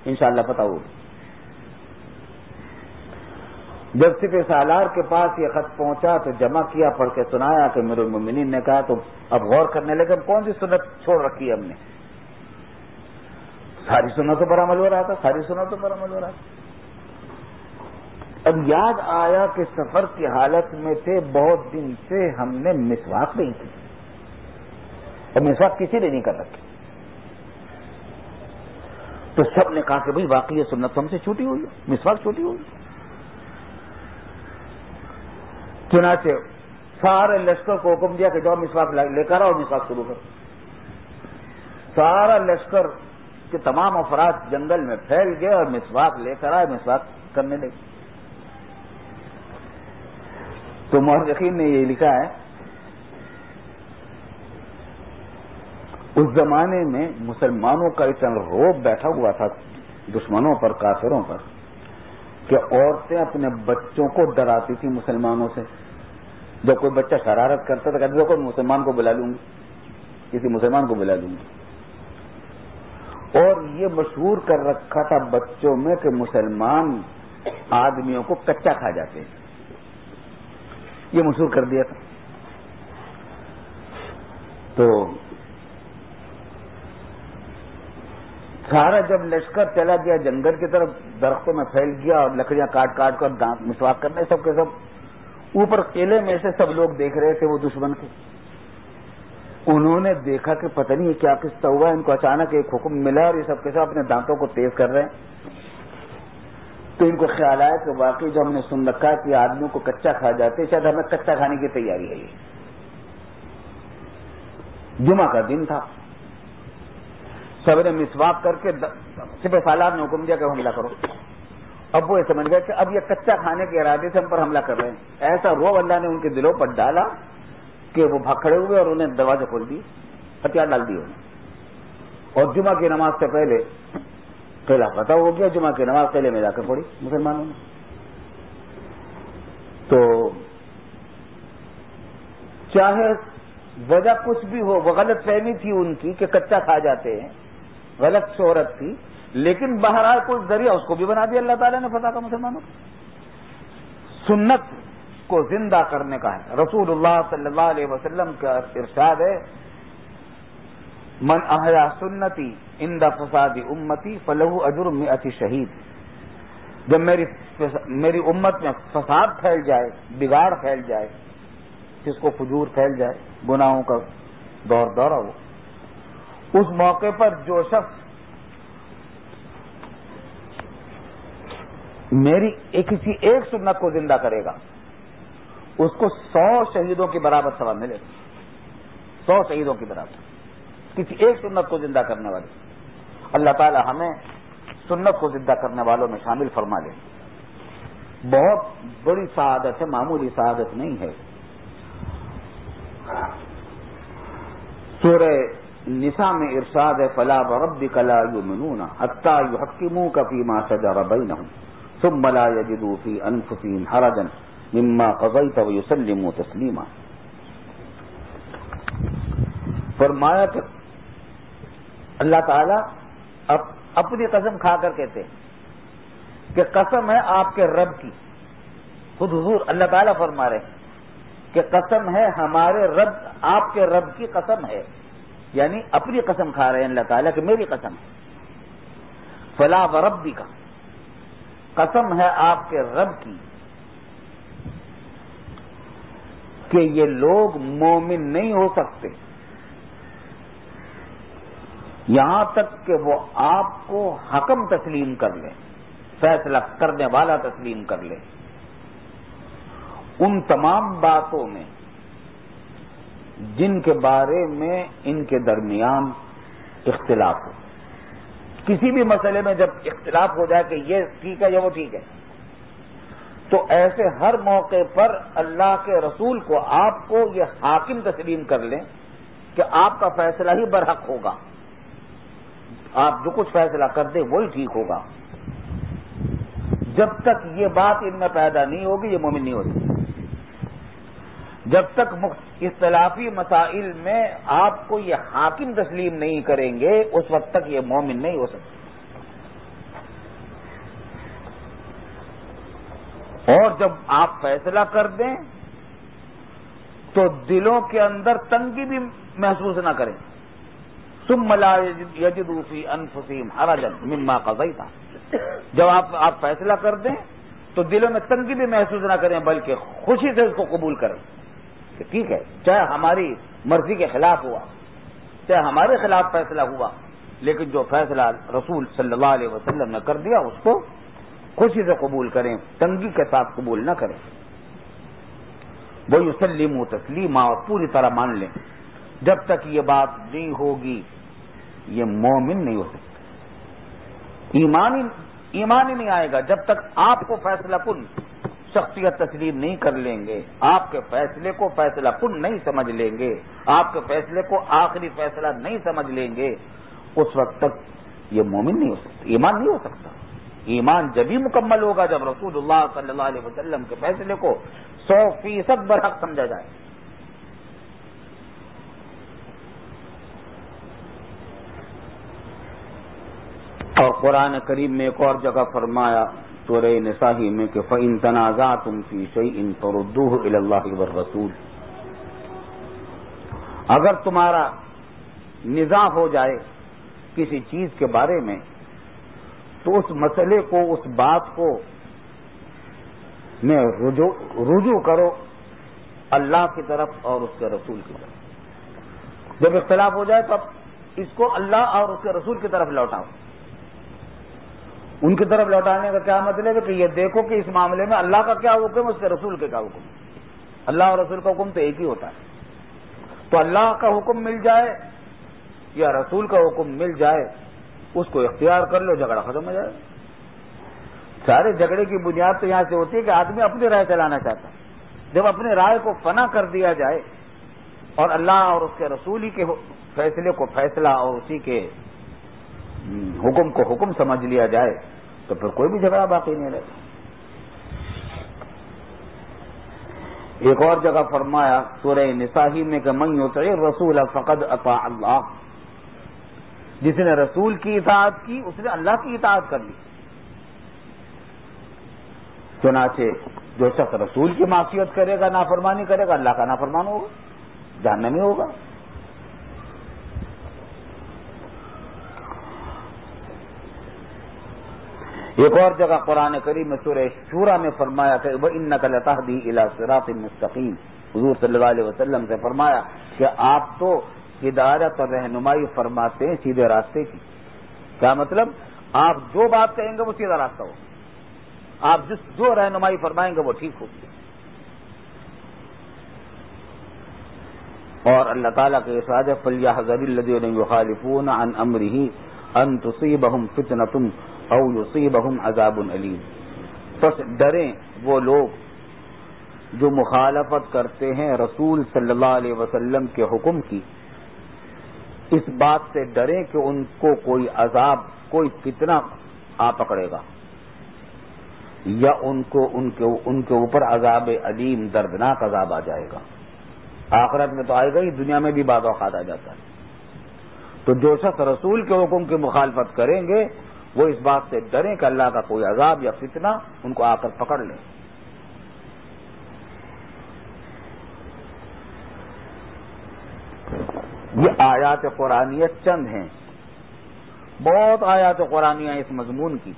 انشاءاللہ پتہ ہوگی. جب سپہ سالار کے پاس یہ خط پہنچا تو جمع کیا، پڑھ کے سنایا کہ امیر المومنین نے کہا. تو اب غور کرنے لگے کون سی سنت چھوڑ رکھی ہے ہم نے. ساری سنتوں پر عمل ہو رہا تھا، ساری سنتوں پر عمل ہو رہا تھا. اب یاد آیا کہ سفر کی حالت میں تھے، بہت دن سے ہم نے مسواک نہیں کی، اور مسواک کسی نے نہیں کر رکھی. تو سب نے کہا کہ بھئی واقعی یہ سنت ہم سے چھوٹی ہوئی ہے، مسواک چھوٹی ہوئی. چنانچہ سارے لشکر کو حکم دیا کہ جاؤ مسواک لے کر آؤ اور مسواک شروع کرو. سارا لشکر کے تمام افراد جنگل میں پھیل گئے اور مسواک لے کر آئے، مسواک کرنے لگے. تو مورخین نے یہ لکھا ہے اس زمانے میں مسلمانوں کا اتنا روب بیٹھا ہوا تھا دشمنوں پر، کافروں پر، کہ عورتیں اپنے بچوں کو ڈراتی تھی مسلمانوں سے. جب کوئی بچہ شرارت کرتا تو کہتے کوئی مسلمان کو بلا لوں گی، کسی مسلمان کو بلا لوں گی. اور یہ مشہور کر رکھا تھا بچوں میں کہ مسلمان آدمیوں کو کچا کھا جاتے ہیں، یہ مشہور کر دیا تھا. تو سارا جب لشکر چلا گیا جنگل کی طرف، درختوں میں پھیل گیا اور لکڑیاں کاٹ کاٹ کر دانت مسواک کرنے، سب کے سب اوپر قلعے میں سے سب لوگ دیکھ رہے تھے وہ دشمن کے. انہوں نے دیکھا کہ پتہ نہیں کیا قصہ ہوا، ان کو اچانک ایک حکم ملا اور یہ سب کے سب اپنے دانتوں کو تیز کر رہے ہیں. تو ان کو خیال آیا کہ واقعی جو ہم نے سن رکھا ہے کہ آدمیوں کو کچا کھا جاتے، شاید ہمیں کچا کھانے کی تیاری ہے. یہ جمعہ کا دن تھا، سب نے مسواک کر کے سپہ سالار نے حکم دیا کہ حملہ کرو. اب وہ یہ سمجھ گئے کہ اب یہ کچا کھانے کے ارادے سے ہم پر حملہ کر رہے ہیں. ایسا روب اللہ نے ان کے دلوں پر ڈالا کہ وہ بھاگ کھڑے ہوئے اور انہیں دروازے کھول دیے، ہتھیار ڈال دیے انہیں. اور جمعہ کی نماز سے پہلے قلعہ فتح ہو گیا. جمعہ کی نماز قلعے میں جا کر پڑھی مسلمانوں نے. تو چاہے وجہ کچھ بھی ہو، وہ غلط فہمی تھی ان کی کہ کچا کھا جاتے ہیں، غلط شہرت تھی، لیکن بہرحال کوئی ذریعہ اس کو بھی بنا دیا اللہ تعالیٰ نے فتح کا مسلمانوں کو. سنت کو زندہ کرنے کا ہے. رسول اللہ صلی اللہ علیہ وسلم کا ارشاد ہے من احیا سنتی عند فساد امتی فلہ اجر 100 شہید. جب میری امت میں فساد پھیل جائے، بگاڑ پھیل جائے، جس کو فجور پھیل جائے، گناہوں کا دورہ ہو، اس موقع پر جو شخص میری کسی ایک سنت کو زندہ کرے گا اس کو 100 شہیدوں کے برابر ثواب ملے گا. 100 شہیدوں کے برابر کسی ایک سنت کو زندہ کرنے والے. اللہ تعالی ہمیں سنت کو زندہ کرنے والوں میں شامل فرما لے. بہت بڑی سعادت ہے، معمولی سعادت نہیں ہے. سورہ نساء میں ارشاد ہے فلا وربک لا یؤمنون حتی یحکموک فیما شجر بینہم ثم لا یجدوا فی انفسہم حرجا مما قضیت ویسلموا تسلیما. فرمایا کہ اللہ تعالیٰ اپنی قسم کھا کر کہتے ہیں کہ قسم ہے آپ کے رب کی. خود حضور اللہ تعالیٰ فرما رہے ہیں کہ قسم ہے ہمارے رب، آپ کے رب کی قسم ہے، یعنی اپنی قسم کھا رہے ہیں اللہ تعالیٰ کہ میری قسم ہے. فلا وربک قسم ہے آپ کے رب کی کہ یہ لوگ مومن نہیں ہو سکتے یہاں تک کہ وہ آپ کو حکم تسلیم کر لیں، فیصلہ کرنے والا تسلیم کر لیں ان تمام باتوں میں جن کے بارے میں ان کے درمیان اختلاف ہو. کسی بھی مسئلے میں جب اختلاف ہو جائے کہ یہ ٹھیک ہے یا وہ ٹھیک ہے، تو ایسے ہر موقع پر اللہ کے رسول کو آپ کو یہ حاکم تسلیم کر لیں کہ آپ کا فیصلہ ہی برحق ہوگا، آپ جو کچھ فیصلہ کر دیں وہی ٹھیک ہوگا. جب تک یہ بات ان میں پیدا نہیں ہوگی یہ مومن نہیں ہوتی. جب تک اختلافی مسائل میں آپ کو یہ حاکم تسلیم نہیں کریں گے اس وقت تک یہ مومن نہیں ہو سکتے. اور جب آپ فیصلہ کر دیں تو دلوں کے اندر تنگی بھی محسوس نہ کریں. ثم لا یجدوا فی انفسہم حرجا مما قضیت. جب آپ فیصلہ کر دیں تو دلوں میں تنگی بھی محسوس نہ کریں بلکہ خوشی سے اس کو قبول کریں کہ ٹھیک ہے، چاہے ہماری مرضی کے خلاف ہوا، چاہے ہمارے خلاف فیصلہ ہوا، لیکن جو فیصلہ رسول صلی اللہ علیہ وسلم نے کر دیا اس کو خوشی سے قبول کریں، تنگی کے ساتھ قبول نہ کریں. وَيُسَلِّمُوا تَسْلِيمًا، اور پوری طرح مان لیں. جب تک یہ بات نہیں ہوگی یہ مومن نہیں ہو سکتا، ایمان ہی نہیں آئے گا جب تک آپ کو فیصلہ کن شخصیت تسلیم نہیں کر لیں گے، آپ کے فیصلے کو فیصلہ کن نہیں سمجھ لیں گے، آپ کے فیصلے کو آخری فیصلہ نہیں سمجھ لیں گے، اس وقت تک یہ مومن نہیں ہو سکتا، ایمان نہیں ہو سکتا. ایمان جبھی مکمل ہوگا جب رسول اللہ صلی اللہ علیہ وسلم کے فیصلے کو 100% برحق سمجھا جائے. اور قرآن کریم میں ایک اور جگہ فرمایا سورہ نساء میں کہ فَإِن تَنَازَعْتُمْ فِي شَيْءٍ فَرُدُّوهُ إِلَى اللَّهِ وَالرَّسُولِ. اگر تمہارا نزاع ہو جائے کسی چیز کے بارے میں تو اس مسئلے کو، اس بات کو میں رجوع کرو اللہ کی طرف اور اس کے رسول کی طرف. جب اختلاف ہو جائے تو اس کو اللہ اور اس کے رسول کی طرف لوٹاؤ. ان کی طرف لوٹانے کا کیا مطلب ہے کہ یہ دیکھو کہ اس معاملے میں اللہ کا کیا حکم ہے، اس کے رسول کے کیا حکم ہے. اللہ اور رسول کا حکم تو ایک ہی ہوتا ہے. تو اللہ کا حکم مل جائے یا رسول کا حکم مل جائے اس کو اختیار کر لو، جھگڑا ختم ہو جائے. سارے جھگڑے کی بنیاد تو یہاں سے ہوتی ہے کہ آدمی اپنی رائے چلانا چاہتا ہے. جب اپنی رائے کو فنا کر دیا جائے اور اللہ اور اس کے رسول ہی کے فیصلے کو فیصلہ اور اسی کے حکم کو حکم سمجھ لیا جائے تو پھر کوئی بھی جھگڑا باقی نہیں رہتا. ایک اور جگہ فرمایا سورہ نساء میں کہ من یطع الرسول فقد اطاع اللہ. جس نے رسول کی اطاعت کی اس نے اللہ کی اطاعت کر لی. چنانچہ جو شخص رسول کی معصیت کرے گا، نافرمانی کرے گا، اللہ کا نافرمان ہوگا، جہنمی ہوگا. ایک اور جگہ قرآن کریم میں سورہ شورى میں فرمایا کہ وَإِنَّكَ لَتَهْدِي إِلَى صِرَاطٍ مُسْتَقِيمٍ. حضور صلی اللہ علیہ وسلم سے فرمایا کہ آپ تو ہدایت اور رہنمائی فرماتے ہیں سیدھے راستے کی. کیا مطلب؟ آپ جو بات کہیں گے وہ سیدھا راستہ ہو، آپ جو رہنمائی فرمائیں گے وہ ٹھیک ہوگی. اور اللہ تعالیٰ کے ارشاد ہے فَلْيَحْذَرِ الَّذِينَ يُخَالِفُونَ عَنْ أَمْرِهِ أَن تُصِيبَهُمْ فِتْنَةٌ أَوْ يُصِيبَهُمْ عَذَابٌ أَلِيمٌ. پس ڈریں وہ لوگ جو مخالفت کرتے ہیں رسول صلی اللہ علیہ وسلم کے حکم کی، اس بات سے ڈریں کہ ان کو کوئی عذاب، کوئی فتنہ آ پکڑے گا یا ان کے اوپر عذاب علیم، دردناک عذاب آ جائے گا. آخرت میں تو آئے گا ہی، دنیا میں بھی بعض اوقات آ جاتا ہے. تو جو شخص رسول کے حکم کی مخالفت کریں گے وہ اس بات سے ڈریں کہ اللہ کا کوئی عذاب یا فتنہ ان کو آ کر پکڑ لے. یہ آیات قرآنیہ چند ہیں، بہت آیات قرآنیہ اس مضمون کی،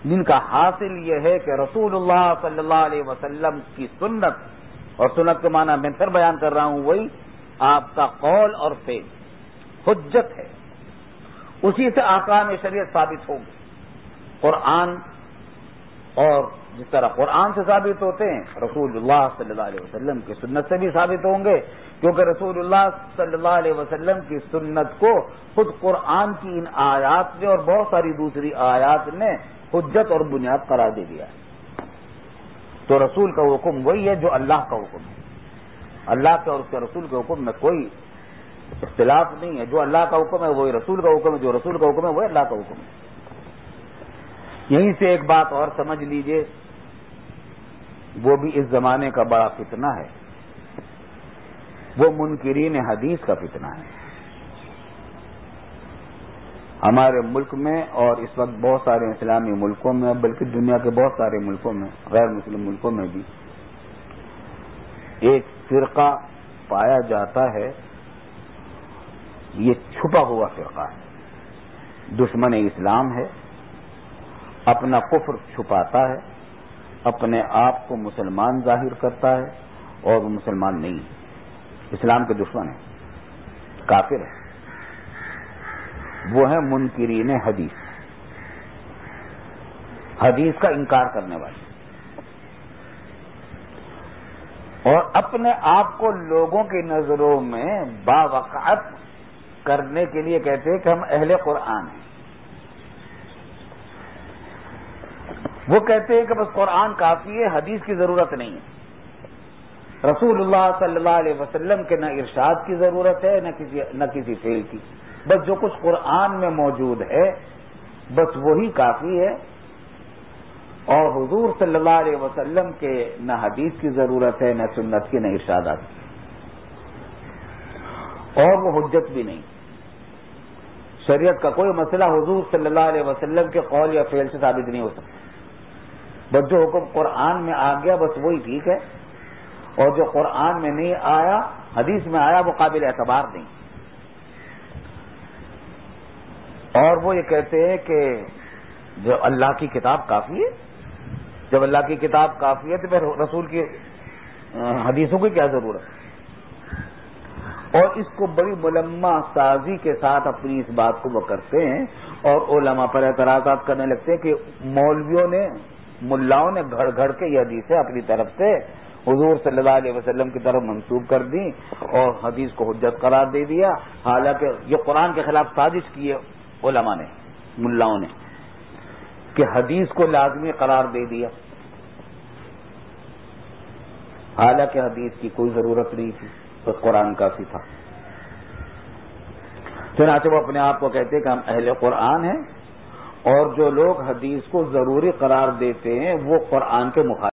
جن کا حاصل یہ ہے کہ رسول اللہ صلی اللہ علیہ وسلم کی سنت، اور سنت کے معنی میں پھر بیان کر رہا ہوں وہی آپ کا قول اور فعل حجت ہے. اسی سے احکام شریعت ثابت ہوگی. قرآن، اور جس طرح قرآن سے ثابت ہوتے ہیں رسول اللہ صلی اللہ علیہ وسلم کی سنت سے بھی ثابت ہوں گے، کیونکہ رسول اللہ صلی اللہ علیہ وسلم کی سنت کو خود قرآن کی ان آیات نے اور بہت ساری دوسری آیات نے حجت اور بنیاد قرار دے دیا ہے. تو رسول کا حکم وہی ہے جو اللہ کا حکم ہے. اللہ کے اور اس کے رسول کے حکم میں کوئی اختلاف نہیں ہے. جو اللہ کا حکم ہے وہی رسول کا حکم ہے، جو رسول کا حکم ہے وہی اللہ کا حکم ہے. یہیں سے ایک بات اور سمجھ لیجئے، وہ بھی اس زمانے کا بڑا فتنہ ہے، وہ منکرین حدیث کا فتنہ ہے. ہمارے ملک میں اور اس وقت بہت سارے اسلامی ملکوں میں، بلکہ دنیا کے بہت سارے ملکوں میں، غیر مسلم ملکوں میں بھی ایک فرقہ پایا جاتا ہے، یہ چھپا ہوا فرقہ ہے، دشمن اسلام ہے، اپنا کفر چھپاتا ہے، اپنے آپ کو مسلمان ظاہر کرتا ہے اور وہ مسلمان نہیں ہے، اسلام کے دشمن ہے، کافر ہے، وہ ہے منکرین حدیث، حدیث کا انکار کرنے والے، اور اپنے آپ کو لوگوں کی نظروں میں باوقعت کرنے کے لیے کہتے ہیں کہ ہم اہل قرآن ہیں۔ وہ کہتے ہیں کہ بس قرآن کافی ہے، حدیث کی ضرورت نہیں ہے، رسول اللہ صلی اللہ علیہ وسلم کے نہ ارشاد کی ضرورت ہے نہ کسی فعل کی، بس جو کچھ قرآن میں موجود ہے بس وہی کافی ہے، اور حضور صلی اللہ علیہ وسلم کے نہ حدیث کی ضرورت ہے، نہ سنت کی، نہ ارشادات کی، اور وہ حجت بھی نہیں، شریعت کا کوئی مسئلہ حضور صلی اللہ علیہ وسلم کے قول یا فعل سے ثابت نہیں ہو سکتا، بس جو حکم قرآن میں آ گیا بس وہی ٹھیک ہے، اور جو قرآن میں نہیں آیا، حدیث میں آیا، وہ قابل اعتبار نہیں۔ اور وہ یہ کہتے ہیں کہ جو اللہ کی کتاب کافی ہے، جب اللہ کی کتاب کافی ہے تو پھر رسول کی حدیثوں کی کیا ضرورت ہے؟ اور اس کو بڑی ملمہ سازی کے ساتھ اپنی اس بات کو وہ کرتے ہیں، اور علماء پر اعتراضات کرنے لگتے ہیں کہ مولویوں نے، ملاؤں نے گھڑ گھڑ کے یہ حدیثیں اپنی طرف سے حضور صلی اللہ علیہ وسلم کی طرف منسوب کر دی اور حدیث کو حجت قرار دے دیا، حالانکہ یہ قرآن کے خلاف سازش کی ہے علماء نے، ملاؤں نے، کہ حدیث کو لازمی قرار دے دیا، حالانکہ حدیث کی کوئی ضرورت نہیں تھی، تو قرآن کافی تھا۔ چنانچہ وہ اپنے آپ کو کہتے ہیں کہ ہم اہل قرآن ہیں، اور جو لوگ حدیث کو ضروری قرار دیتے ہیں وہ قرآن کے مخالف